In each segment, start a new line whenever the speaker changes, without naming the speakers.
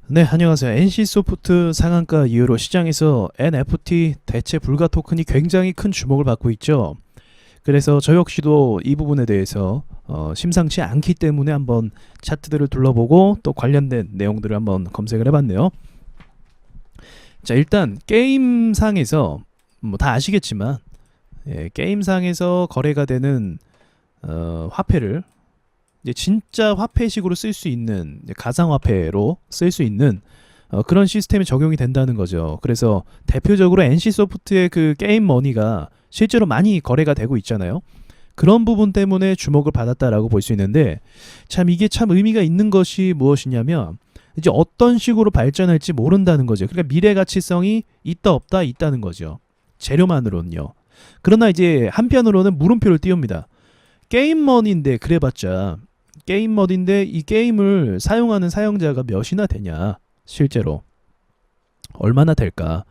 네, 안녕하세요. NC소프트 상한가 이후로 시장에서 NFT 대체 불가 토큰이 굉장히 큰 주목을 받고 있죠. 그래서 저 역시도 이 부분에 대해서 심상치 않기 때문에 한번 차트들을 둘러보고 또 관련된 내용들을 한번 검색을 해봤네요. 자, 일단 게임상에서 뭐 다 아시겠지만 게임상에서 거래가 되는 화폐를 이제 진짜 화폐식으로 쓸 수 있는 가상화폐로 쓸 수 있는 그런 시스템이 적용이 된다는 거죠. 그래서 대표적으로 NC소프트의 그 게임 머니가 실제로 많이 거래가 되고 있잖아요. 그런 부분 때문에 주목을 받았다라고 볼 수 있는데 참 이게 참 의미가 있는 것이 무엇이냐면 이제 어떤 식으로 발전할지 모른다는 거죠. 그러니까 미래 가치성이 있다 없다 있다는 거죠. 재료만으로는요. 그러나 이제 한편으로는 물음표를 띄웁니다. 게임머니인데 그래봤자 게임머니인데 이 게임을 사용하는 사용자가 몇이나 되냐 실제로 얼마나 될까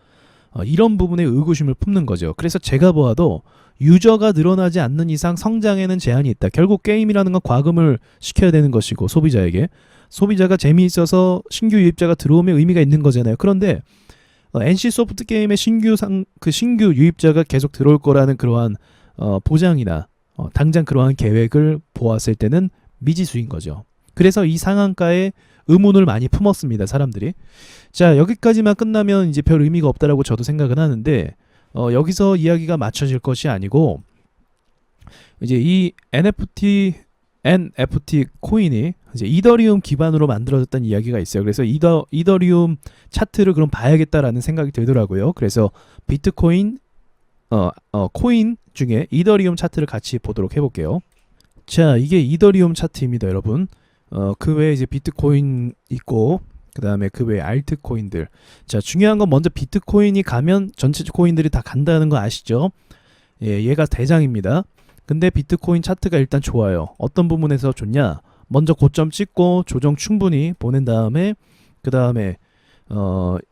이런 부분에 의구심을 품는 거죠. 그래서 제가 보아도 유저가 늘어나지 않는 이상 성장에는 제한이 있다. 결국 게임이라는 건 과금을 시켜야 되는 것이고 소비자에게 소비자가 재미있어서 신규 유입자가 들어오면 의미가 있는 거잖아요. 그런데 NC소프트 게임의 신규 유입자가 계속 들어올 거라는 그러한 보장이나 당장 그러한 계획을 보았을 때는 미지수인 거죠. 그래서 이 상한가에 의문을 많이 품었습니다, 사람들이. 자, 여기까지만 끝나면 이제 별 의미가 없다라고 저도 생각은 하는데 여기서 이야기가 맞춰질 것이 아니고 이제 이 NFT 코인이 이제 이더리움 기반으로 만들어졌다는 이야기가 있어요. 그래서 이더리움 차트를 그럼 봐야겠다라는 생각이 들더라고요. 그래서 비트코인 코인 중에 이더리움 차트를 같이 보도록 해볼게요. 자, 이게 이더리움 차트입니다, 여러분. 그 외에 이제 비트코인 있고, 그 다음에 그 외에 알트코인들. 자, 중요한 건 먼저 비트코인이 가면 전체 코인들이 다 간다는 거 아시죠? 예, 얘가 대장입니다. 근데 비트코인 차트가 일단 좋아요. 어떤 부분에서 좋냐? 먼저 고점 찍고 조정 충분히 보낸 다음에, 그 다음에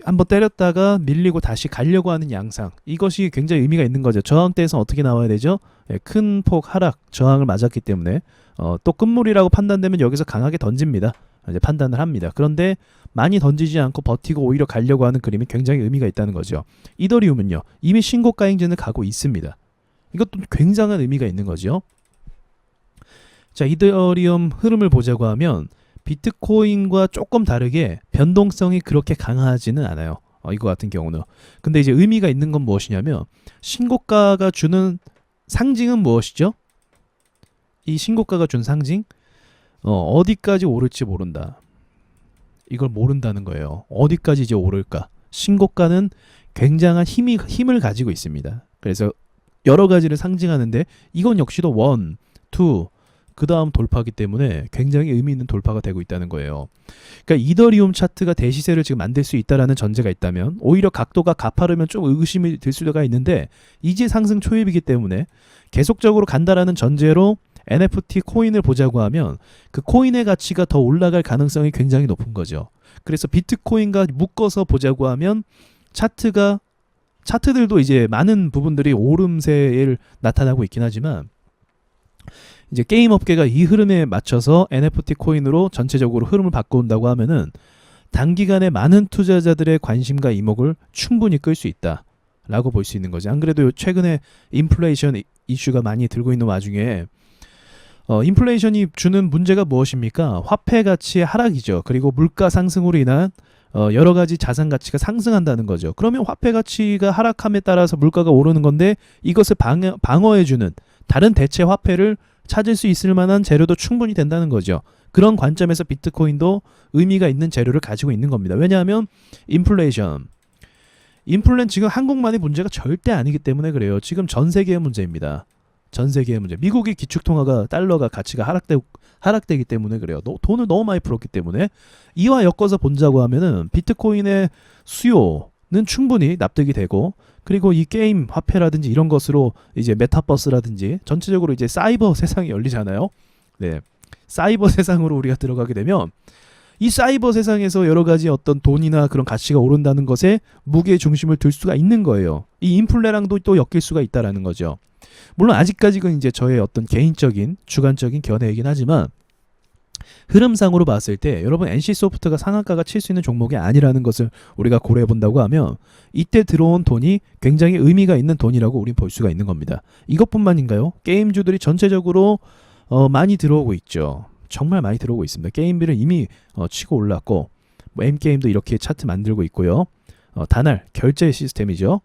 한번 때렸다가 밀리고 다시 가려고 하는 양상, 이것이 굉장히 의미가 있는 거죠. 저항대에서 어떻게 나와야 되죠? 큰 폭 하락 저항을 맞았기 때문에 또 끝물이라고 판단되면 여기서 강하게 던집니다. 이제 판단을 합니다. 그런데 많이 던지지 않고 버티고 오히려 가려고 하는 그림이 굉장히 의미가 있다는 거죠. 이더리움은요 이미 신고가 행진을 가고 있습니다. 이것도 굉장한 의미가 있는 거죠. 자, 이더리움 흐름을 보자고 하면 비트코인과 조금 다르게 변동성이 그렇게 강하지는 않아요. 이거 같은 경우는. 근데 이제 의미가 있는 건 무엇이냐면 신고가가 주는 상징은 무엇이죠? 이 신고가가 준 상징? 어디까지 오를지 모른다. 이걸 모른다는 거예요. 어디까지 이제 오를까? 신고가는 굉장한 힘을 가지고 있습니다. 그래서 여러 가지를 상징하는데 이건 역시도 원, 투, 그 다음 돌파기 때문에 굉장히 의미 있는 돌파가 되고 있다는 거예요. 그러니까 이더리움 차트가 대시세를 지금 만들 수 있다라는 전제가 있다면 오히려 각도가 가파르면 좀 의구심이 들 수가 있는데 이제 상승 초입이기 때문에 계속적으로 간다라는 전제로 NFT 코인을 보자고 하면 그 코인의 가치가 더 올라갈 가능성이 굉장히 높은 거죠. 그래서 비트코인과 묶어서 보자고 하면 차트들도 이제 많은 부분들이 오름세를 나타나고 있긴 하지만 이제 게임 업계가 이 흐름에 맞춰서 NFT 코인으로 전체적으로 흐름을 바꿔온다고 하면은 단기간에 많은 투자자들의 관심과 이목을 충분히 끌 수 있다라고 볼 수 있는 거지. 안 그래도 최근에 인플레이션 이슈가 많이 들고 있는 와중에 인플레이션이 주는 문제가 무엇입니까? 화폐 가치의 하락이죠. 그리고 물가 상승으로 인한 여러 가지 자산 가치가 상승한다는 거죠. 그러면 화폐 가치가 하락함에 따라서 물가가 오르는 건데 이것을 방어해주는 다른 대체 화폐를 찾을 수 있을 만한 재료도 충분히 된다는 거죠. 그런 관점에서 비트코인도 의미가 있는 재료를 가지고 있는 겁니다. 왜냐하면 인플레이션 지금 한국만의 문제가 절대 아니기 때문에 그래요. 지금 전 세계의 문제입니다. 전 세계의 문제. 미국의 기축통화가 달러가 가치가 하락되기 때문에 그래요. 돈을 너무 많이 풀었기 때문에 이와 엮어서 본다고 하면은 비트코인의 수요는 충분히 납득이 되고 그리고 이 게임 화폐라든지 이런 것으로 이제 메타버스라든지 전체적으로 이제 사이버 세상이 열리잖아요. 네. 사이버 세상으로 우리가 들어가게 되면 이 사이버 세상에서 여러 가지 어떤 돈이나 그런 가치가 오른다는 것에 무게 중심을 둘 수가 있는 거예요. 이 인플레랑도 또 엮일 수가 있다라는 거죠. 물론 아직까지는 이제 저의 어떤 개인적인 주관적인 견해이긴 하지만 흐름상으로 봤을 때 여러분 NC소프트가 상한가가 칠 수 있는 종목이 아니라는 것을 우리가 고려해 본다고 하면 이때 들어온 돈이 굉장히 의미가 있는 돈이라고 우린 볼 수가 있는 겁니다. 이것뿐만인가요? 게임주들이 전체적으로 많이 들어오고 있죠. 정말 많이 들어오고 있습니다. 게임비를 이미 치고 올랐고 뭐 M게임도 이렇게 차트 만들고 있고요. 단알 결제 시스템이죠.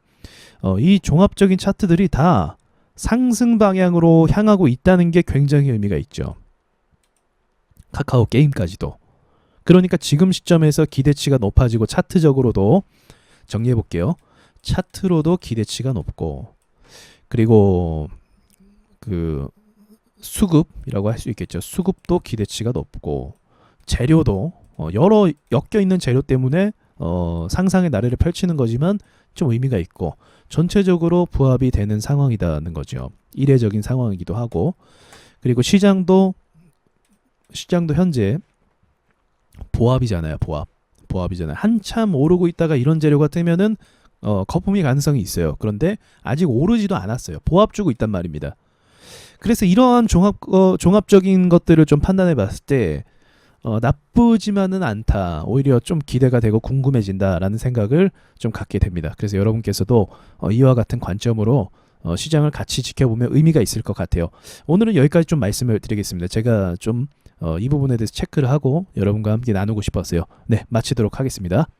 이 종합적인 차트들이 다 상승 방향으로 향하고 있다는 게 굉장히 의미가 있죠. 카카오 게임까지도. 그러니까 지금 시점에서 기대치가 높아지고 차트적으로도 정리해 볼게요. 차트로도 기대치가 높고 그리고 그 수급이라고 할 수 있겠죠. 수급도 기대치가 높고 재료도 여러 엮여 있는 재료 때문에 상상의 나래를 펼치는 거지만 좀 의미가 있고 전체적으로 부합이 되는 상황이라는 거죠. 이례적인 상황이기도 하고 그리고 시장도 현재 보합이잖아요. 보합이잖아요. 한참 오르고 있다가 이런 재료가 뜨면은 거품이 가능성이 있어요. 그런데 아직 오르지도 않았어요. 보합 주고 있단 말입니다. 그래서 이러한 종합적인 것들을 좀 판단해 봤을 때 나쁘지만은 않다. 오히려 좀 기대가 되고 궁금해진다라는 생각을 좀 갖게 됩니다. 그래서 여러분께서도 이와 같은 관점으로 시장을 같이 지켜보면 의미가 있을 것 같아요. 오늘은 여기까지 좀 말씀을 드리겠습니다. 제가 좀 이 부분에 대해서 체크를 하고 여러분과 함께 나누고 싶었어요. 네, 마치도록 하겠습니다.